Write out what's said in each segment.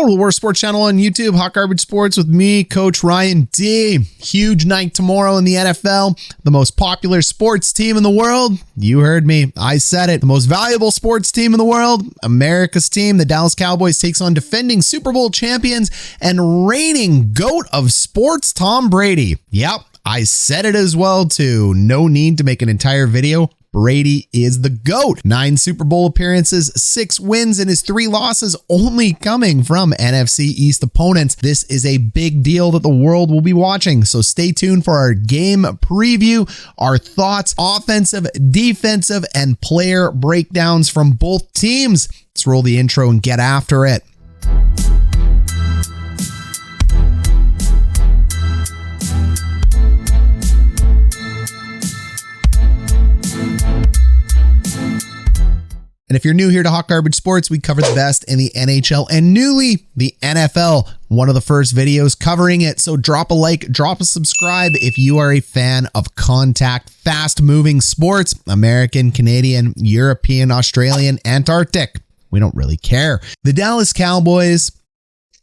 Total War Sports Channel on YouTube, Hot Garbage Sports with me, Coach Ryan D. Huge night tomorrow in the NFL. The most popular sports team in the world. You heard me. I said it. The most valuable sports team in the world. America's team. The Dallas Cowboys takes on defending Super Bowl champions and reigning GOAT of sports, Tom Brady. Yep, I said it as well too. No need to make an entire video. Brady is the GOAT. 9 Super Bowl appearances, 6 wins, and his 3 losses only coming from NFC East opponents. This is a big deal that the world will be watching, so stay tuned for our game preview, our thoughts, offensive, defensive, and player breakdowns from both teams. Let's roll the intro and get after it. And if you're new here to Hot Garbage Sports, we cover the best in the NHL and newly the NFL. One of the first videos covering it. So drop a like, drop a subscribe if you are a fan of contact, fast-moving sports, American, Canadian, European, Australian, Antarctic. We don't really care. The Dallas Cowboys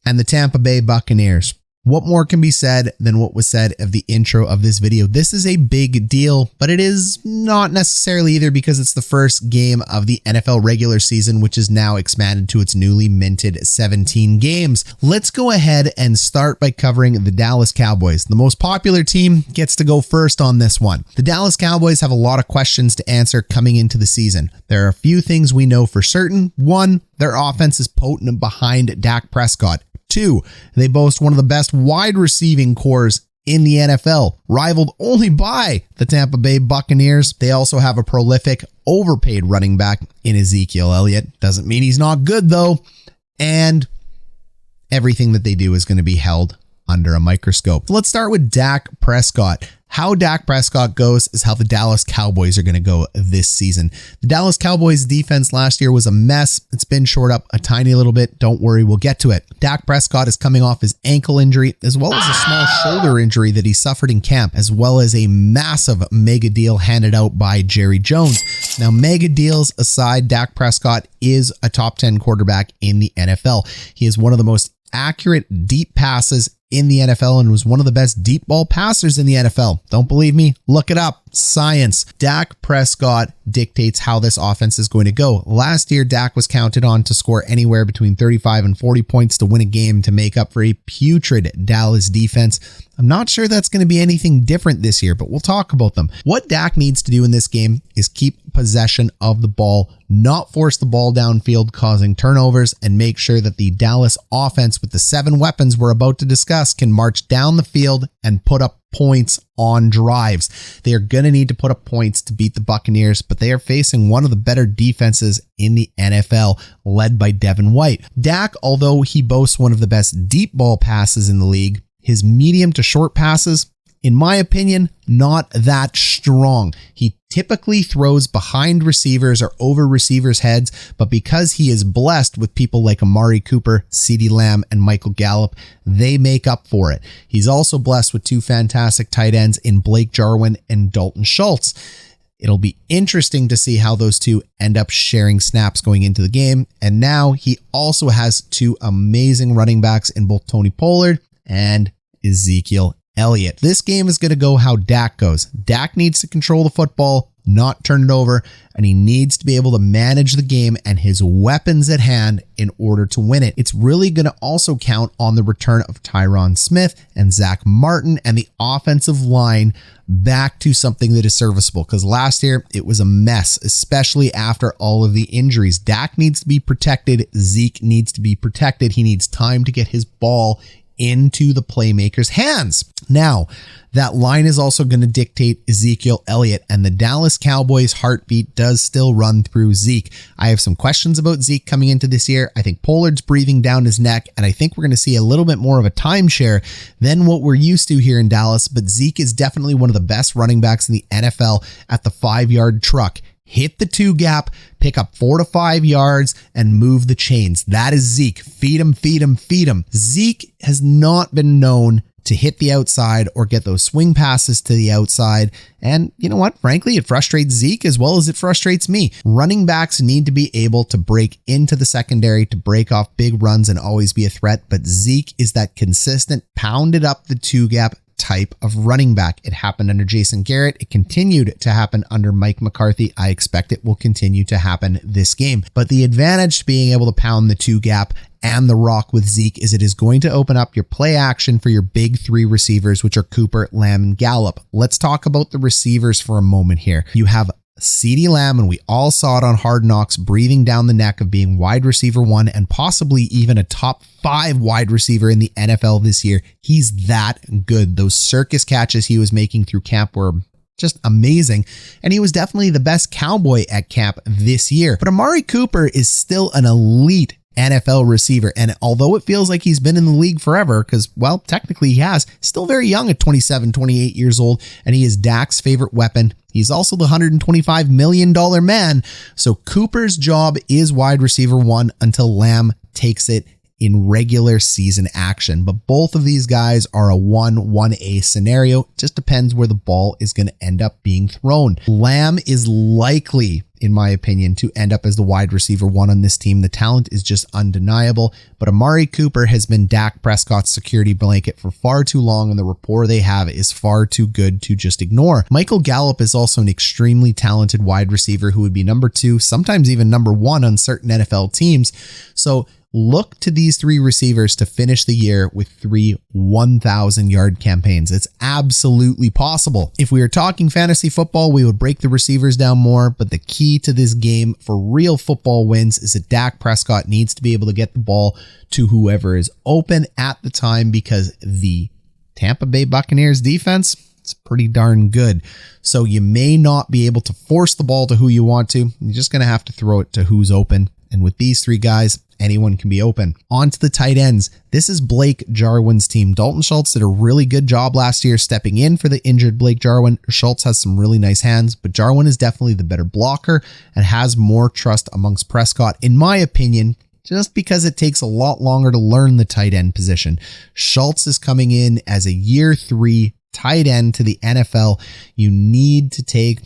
and the Tampa Bay Buccaneers. What more can be said than what was said of the intro of this video? This is a big deal, but it is not necessarily either because it's the first game of the NFL regular season, which is now expanded to its newly minted 17 games. Let's go ahead and start by covering the Dallas Cowboys. The most popular team gets to go first on this one. The Dallas Cowboys have a lot of questions to answer coming into the season. There are a few things we know for certain. 1, their offense is potent behind Dak Prescott. 2, they boast one of the best wide receiving cores in the NFL, rivaled only by the Tampa Bay Buccaneers. They also have a prolific, overpaid running back in Ezekiel, Elliot. Doesn't mean he's not good though. And everything that they do is going to be held under a microscope. Let's start with Dak Prescott. How Dak Prescott goes is how the Dallas Cowboys are going to go this season. The Dallas Cowboys defense last year was a mess. It's been shored up a tiny little bit. Don't worry, we'll get to it. Dak Prescott is coming off his ankle injury, as well as a small shoulder injury that he suffered in camp, as well as a massive mega deal handed out by Jerry Jones. Now, mega deals aside, Dak Prescott is a top 10 quarterback in the NFL. He is one of the most accurate deep passes in the NFL and was one of the best deep ball passers in the NFL. Don't believe me? Look it up. Science. Dak Prescott dictates how this offense is going to go. Last year, Dak was counted on to score anywhere between 35 and 40 points to win a game to make up for a putrid Dallas defense. I'm not sure that's going to be anything different this year, but we'll talk about them. What Dak needs to do in this game is keep possession of the ball, not force the ball downfield, causing turnovers, and make sure that the Dallas offense with the 7 weapons we're about to discuss can march down the field and put up points on drives. They are going to need to put up points to beat the Buccaneers, but they are facing one of the better defenses in the NFL, led by Devin White. Dak, although he boasts one of the best deep ball passes in the league, his medium to short passes, in my opinion, not that strong. He typically throws behind receivers or over receivers' heads, but because he is blessed with people like Amari Cooper, CeeDee Lamb, and Michel Gallup, they make up for it. He's also blessed with 2 fantastic tight ends in Blake Jarwin and Dalton Shultz. It'll be interesting to see how those 2 end up sharing snaps going into the game. And now he also has 2 amazing running backs in both Tony Pollard and Ezekiel Elliot. This game is going to go how Dak goes. Dak needs to control the football, not turn it over, and he needs to be able to manage the game and his weapons at hand in order to win it. It's really going to also count on the return of Tyron Smith and Zach Martin and the offensive line back to something that is serviceable, because last year it was a mess, especially after all of the injuries. Dak needs to be protected. Zeke needs to be protected. He needs time to get his ball into the playmaker's hands. Now, that line is also going to dictate Ezekiel Elliott, and the Dallas Cowboys heartbeat does still run through Zeke. I have some questions about Zeke coming into this year. I think Pollard's breathing down his neck, and I think we're going to see a little bit more of a timeshare than what we're used to here in Dallas, but Zeke is definitely one of the best running backs in the NFL at the 5-yard truck. Hit the 2 gap, pick up 4 to 5 yards, and move the chains. That is Zeke. Feed him, feed him, feed him. Zeke has not been known to hit the outside or get those swing passes to the outside. And you know what? Frankly, it frustrates Zeke as well as it frustrates me. Running backs need to be able to break into the secondary to break off big runs and always be a threat. But Zeke is that consistent, pounded up the two gap type of running back. It happened under Jason Garrett. It continued to happen under Mike McCarthy. I expect it will continue to happen this game. But the advantage to being able to pound the two gap and the rock with Zeke is it is going to open up your play action for your big three receivers, which are Cooper, Lamb, and Gallup. Let's talk about the receivers for a moment here. You have CeeDee Lamb, and we all saw it on Hard Knocks, breathing down the neck of being wide receiver 1 and possibly even a top 5 wide receiver in the NFL this year. He's that good. Those circus catches he was making through camp were just amazing. And he was definitely the best Cowboy at camp this year. But Amari Cooper is still an elite NFL receiver. And although it feels like he's been in the league forever, because, well, technically he has, still very young at 27, 28 years old, and he is Dak's favorite weapon. He's also the $125 million man. So Cooper's job is wide receiver 1 until Lamb takes it in regular season action. But both of these guys are a 1-1A scenario. Just depends where the ball is going to end up being thrown. Lamb is likely, in my opinion, to end up as the wide receiver 1 on this team. The talent is just undeniable, but Amari Cooper has been Dak Prescott's security blanket for far too long, and the rapport they have is far too good to just ignore. Michel Gallup is also an extremely talented wide receiver who would be number 2, sometimes even number 1 on certain NFL teams. So look to these 3 receivers to finish the year with 3 1,000-yard campaigns. It's absolutely possible. If we were talking fantasy football, we would break the receivers down more, but the key to this game for real football wins is that Dak Prescott needs to be able to get the ball to whoever is open at the time, because the Tampa Bay Buccaneers defense, it's pretty darn good. So you may not be able to force the ball to who you want to. You're just going to have to throw it to who's open. And with these 3 guys, anyone can be open. On to the tight ends. This is Blake Jarwin's team. Dalton Shultz did a really good job last year stepping in for the injured Blake Jarwin. Shultz has some really nice hands, but Jarwin is definitely the better blocker and has more trust amongst Prescott, in my opinion, just because it takes a lot longer to learn the tight end position. Shultz is coming in as a year 3 tight end to the NFL. You need to take,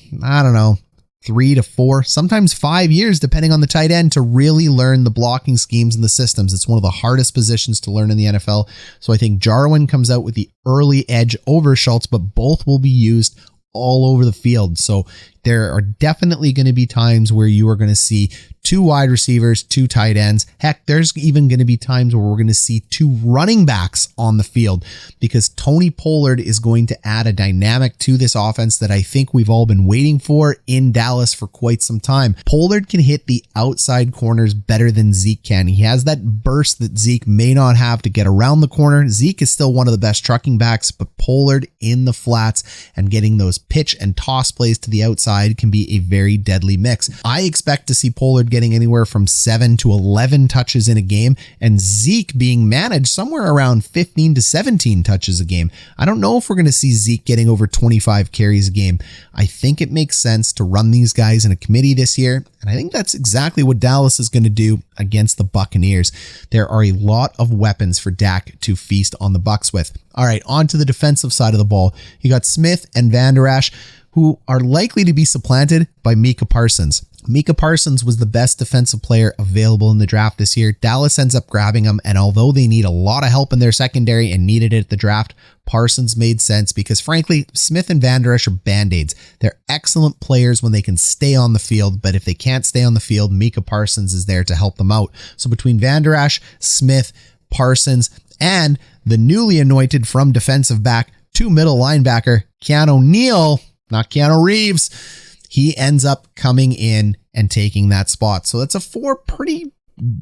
3 to 4, sometimes 5 years, depending on the tight end, to really learn the blocking schemes and the systems. It's one of the hardest positions to learn in the NFL. So I think Jarwin comes out with the early edge over Shultz, but both will be used all over the field. So there are definitely going to be times where you are going to see 2 wide receivers, 2 tight ends. Heck, there's even going to be times where we're going to see 2 running backs on the field, because Tony Pollard is going to add a dynamic to this offense that I think we've all been waiting for in Dallas for quite some time. Pollard can hit the outside corners better than Zeke can. He has that burst that Zeke may not have to get around the corner. Zeke is still one of the best trucking backs, but Pollard in the flats and getting those pitch and toss plays to the outside can be a very deadly mix. I expect to see Pollard getting anywhere from 7 to 11 touches in a game, and Zeke being managed somewhere around 15 to 17 touches a game. I don't know if we're going to see Zeke getting over 25 carries a game. I think it makes sense to run these guys in a committee this year, and I think that's exactly what Dallas is going to do against the Buccaneers. There are a lot of weapons for Dak to feast on the Bucs with. All right, on to the defensive side of the ball. You got Smith and Vander Esch, who are likely to be supplanted by Micah Parsons. Micah Parsons was the best defensive player available in the draft this year. Dallas ends up grabbing him, and although they need a lot of help in their secondary and needed it at the draft, Parsons made sense because, frankly, Smith and Vander Esch are band-aids. They're excellent players when they can stay on the field, but if they can't stay on the field, Micah Parsons is there to help them out. So between Vander Esch, Smith, Parsons, and the newly anointed from defensive back to middle linebacker, Keanu Neal, not Keanu Reeves, he ends up coming in and taking that spot. So that's a 4 pretty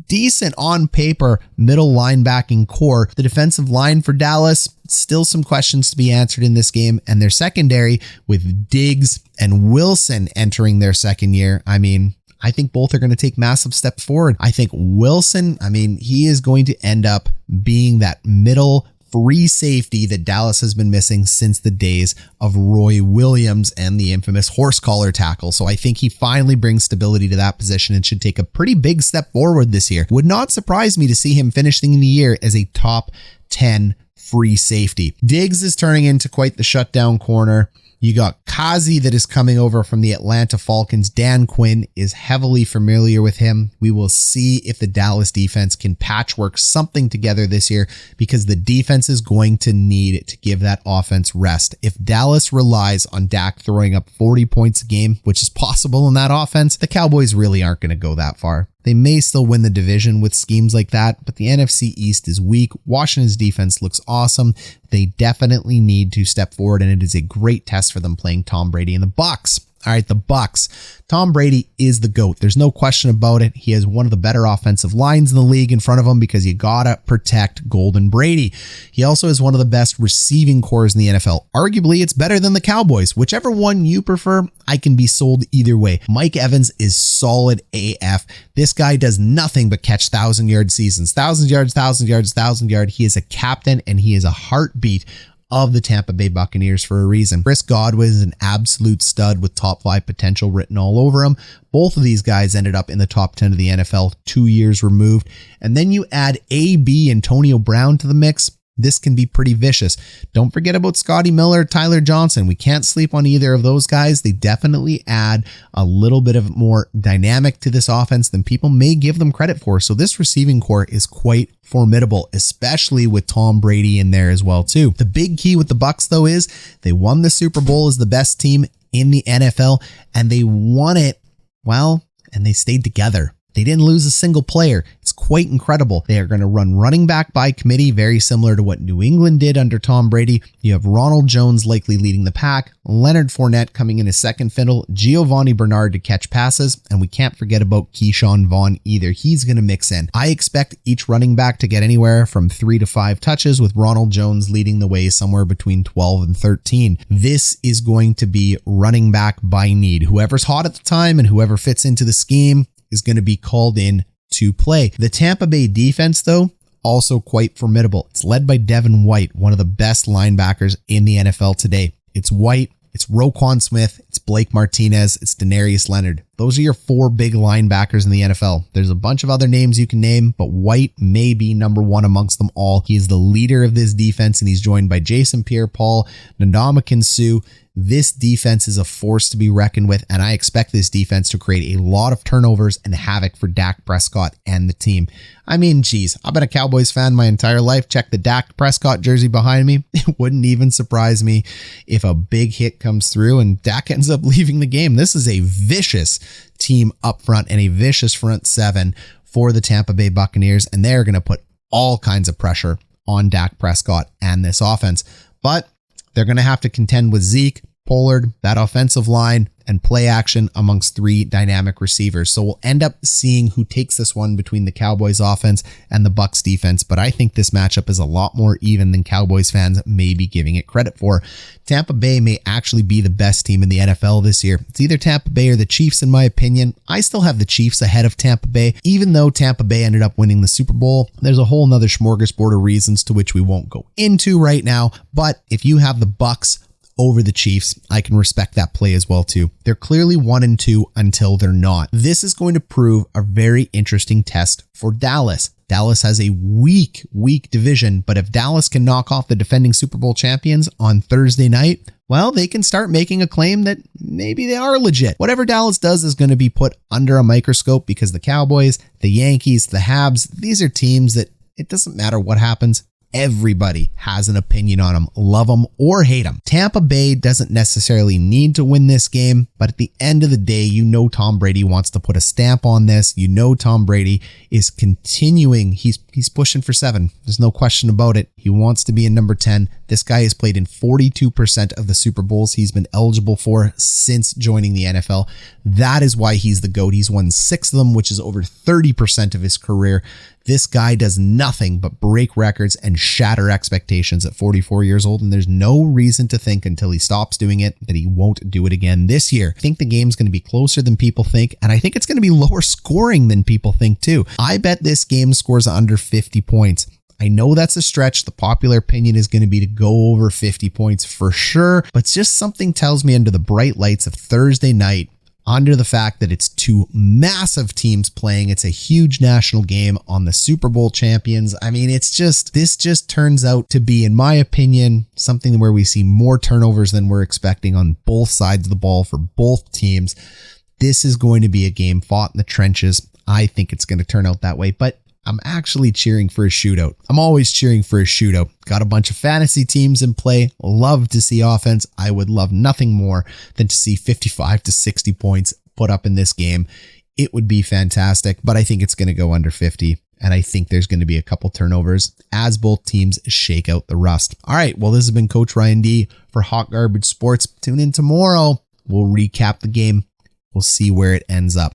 decent on paper middle linebacking core. The defensive line for Dallas, still some questions to be answered in this game, and their secondary with Diggs and Wilson entering their second year. I think both are going to take massive steps forward. I think Wilson, he is going to end up being that middle free safety that Dallas has been missing since the days of Roy Williams and the infamous horse collar tackle. So I think he finally brings stability to that position and should take a pretty big step forward this year. Would not surprise me to see him finishing the year as a top 10 free safety. Diggs is turning into quite the shutdown corner. You got Kazi that is coming over from the Atlanta Falcons. Dan Quinn is heavily familiar with him. We will see if the Dallas defense can patchwork something together this year, because the defense is going to need to give that offense rest. If Dallas relies on Dak throwing up 40 points a game, which is possible in that offense, the Cowboys really aren't going to go that far. They may still win the division with schemes like that, but the NFC East is weak. Washington's defense looks awesome. They definitely need to step forward, and it is a great test for them playing Tom Brady and the Bucs. All right, the Bucs. Tom Brady is the GOAT. There's no question about it. He has one of the better offensive lines in the league in front of him, because you gotta protect Golden Brady. He also has one of the best receiving cores in the NFL. Arguably, it's better than the Cowboys. Whichever one you prefer, I can be sold either way. Mike Evans is solid AF. This guy does nothing but catch 1,000-yard seasons. 1,000 yards, 1,000 yards, 1,000 yards. He is a captain, and he is a heartbeat of the Tampa Bay Buccaneers for a reason. Chris Godwin is an absolute stud with top 5 potential written all over him. Both of these guys ended up in the top 10 of the NFL 2 years removed. And then you add AB Antonio Brown to the mix. This can be pretty vicious. Don't forget about Scotty Miller, Tyler Johnson. We can't sleep on either of those guys. They definitely add a little bit of more dynamic to this offense than people may give them credit for. So this receiving core is quite formidable, especially with Tom Brady in there as well too. The big key with the Bucs though is they won the Super Bowl as the best team in the NFL, and they won it well, and they stayed together. They didn't lose a single player. It's quite incredible. They are going to run running back by committee, very similar to what New England did under Tom Brady. You have Ronald Jones likely leading the pack, Leonard Fournette coming in as second fiddle, Giovanni Bernard to catch passes, and we can't forget about Keyshawn Vaughn either. He's going to mix in. I expect each running back to get anywhere from 3 to 5 touches, with Ronald Jones leading the way somewhere between 12 and 13. This is going to be running back by need. Whoever's hot at the time and whoever fits into the scheme is going to be called in to play. The Tampa Bay defense, though, also quite formidable. It's led by Devin White, one of the best linebackers in the NFL today. It's White, it's Roquan Smith, it's Blake Martinez, it's Denarius Leonard. Those are your 4 big linebackers in the NFL. There's a bunch of other names you can name, but White may be number 1 amongst them all. He is the leader of this defense, and he's joined by Jason Pierre-Paul, Ndamukong Suh. This defense is a force to be reckoned with, and I expect this defense to create a lot of turnovers and havoc for Dak Prescott and the team. I mean, geez, I've been a Cowboys fan my entire life. Check the Dak Prescott jersey behind me. It wouldn't even surprise me if a big hit comes through and Dak ends up leaving the game. This is a vicious team up front and a vicious front 7 for the Tampa Bay Buccaneers, and they're going to put all kinds of pressure on Dak Prescott and this offense. But they're going to have to contend with Zeke, Pollard, that offensive line, and play action amongst 3 dynamic receivers. So we'll end up seeing who takes this one between the Cowboys offense and the Bucs defense. But I think this matchup is a lot more even than Cowboys fans may be giving it credit for. Tampa Bay may actually be the best team in the NFL this year. It's either Tampa Bay or the Chiefs, in my opinion. I still have the Chiefs ahead of Tampa Bay, even though Tampa Bay ended up winning the Super Bowl. There's a whole nother smorgasbord of reasons to which we won't go into right now. But if you have the Bucs over the Chiefs, I can respect that play as well too. They're clearly 1 and 2 until they're not. This is going to prove a very interesting test for Dallas. Dallas has a weak division, but if Dallas can knock off the defending Super Bowl champions on Thursday night, well, they can start making a claim that maybe they are legit. Whatever Dallas does is going to be put under a microscope, because the Cowboys, the Yankees, the Habs, these are teams that it doesn't matter what happens. Everybody has an opinion on them, love them or hate them. Tampa Bay doesn't necessarily need to win this game, but at the end of the day, you know Tom Brady wants to put a stamp on this. You know Tom Brady is continuing. He's pushing for 7. There's no question about it. He wants to be in number 10. This guy has played in 42% of the Super Bowls he's been eligible for since joining the NFL. That is why he's the GOAT. He's won 6 of them, which is over 30% of his career. This guy does nothing but break records and shatter expectations at 44 years old, and there's no reason to think until he stops doing it that he won't do it again this year. I think the game's going to be closer than people think, and I think it's going to be lower scoring than people think too. I bet this game scores under 50 points. I know that's a stretch. The popular opinion is going to be to go over 50 points for sure, but just something tells me under the bright lights of Thursday night, under the fact that it's two massive teams playing. It's a huge national game on the Super Bowl champions. I mean, this just turns out to be, in my opinion, something where we see more turnovers than we're expecting on both sides of the ball for both teams. This is going to be a game fought in the trenches. I think it's going to turn out that way, but I'm actually cheering for a shootout. I'm always cheering for a shootout. Got a bunch of fantasy teams in play. Love to see offense. I would love nothing more than to see 55 to 60 points put up in this game. It would be fantastic, but I think it's going to go under 50. And I think there's going to be a couple turnovers as both teams shake out the rust. All right. Well, this has been Coach Ryan D for Hot Garbage Sports. Tune in tomorrow. We'll recap the game. We'll see where it ends up.